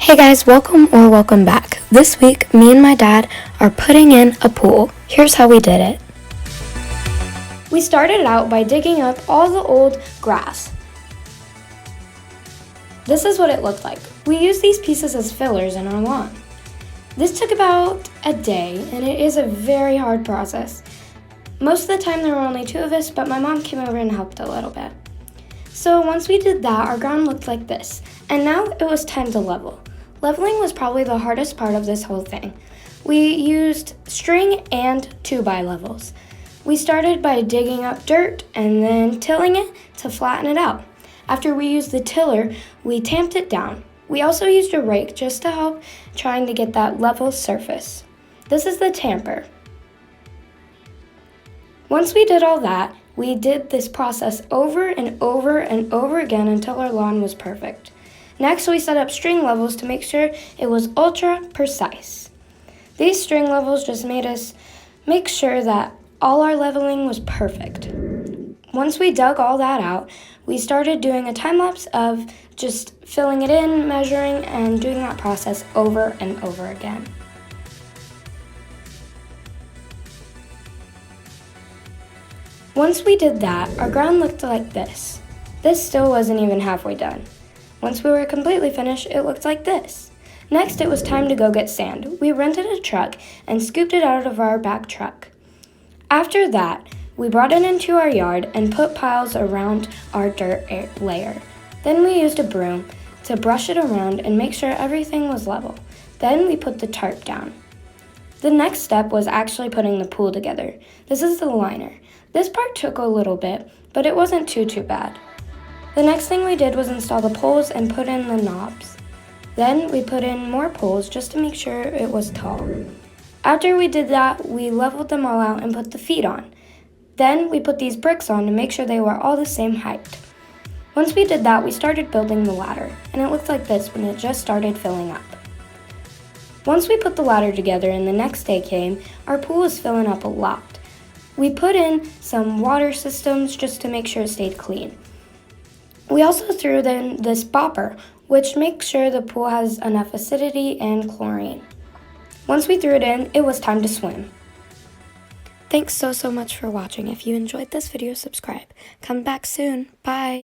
Hey guys, welcome back. This week, me and my dad are putting in a pool. Here's how we did it. We started out by digging up all the old grass. This is what it looked like. We used these pieces as fillers in our lawn. This took about a day, and it is a very hard process. Most of the time there were only two of us, but my mom came over and helped a little bit. So once we did that, our ground looked like this, and now it was time to level. Leveling was probably the hardest part of this whole thing. We used string and 2x levels. We started by digging up dirt and then tilling it to flatten it out. After we used the tiller, we tamped it down. We also used a rake just to help trying to get that level surface. This is the tamper. Once we did all that, we did this process over and over and over again until our lawn was perfect. Next, we set up string levels to make sure it was ultra precise. These string levels just made us make sure that all our leveling was perfect. Once we dug all that out, we started doing a time lapse of just filling it in, measuring, and doing that process over and over again. Once we did that, our ground looked like this. This still wasn't even halfway done. Once we were completely finished, it looked like this. Next, it was time to go get sand. We rented a truck and scooped it out of our back truck. After that, we brought it into our yard and put piles around our dirt layer. Then we used a broom to brush it around and make sure everything was level. Then we put the tarp down. The next step was actually putting the pool together. This is the liner. This part took a little bit, but it wasn't too bad. The next thing we did was install the poles and put in the knobs. Then we put in more poles just to make sure it was tall. After we did that, we leveled them all out and put the feet on. Then we put these bricks on to make sure they were all the same height. Once we did that, we started building the ladder, and it looked like this when it just started filling up. Once we put the ladder together and the next day came, our pool was filling up a lot. We put in some water systems just to make sure it stayed clean. We also threw in this bopper, which makes sure the pool has enough acidity and chlorine. Once we threw it in, it was time to swim. Thanks so much for watching. If you enjoyed this video, subscribe. Come back soon. Bye.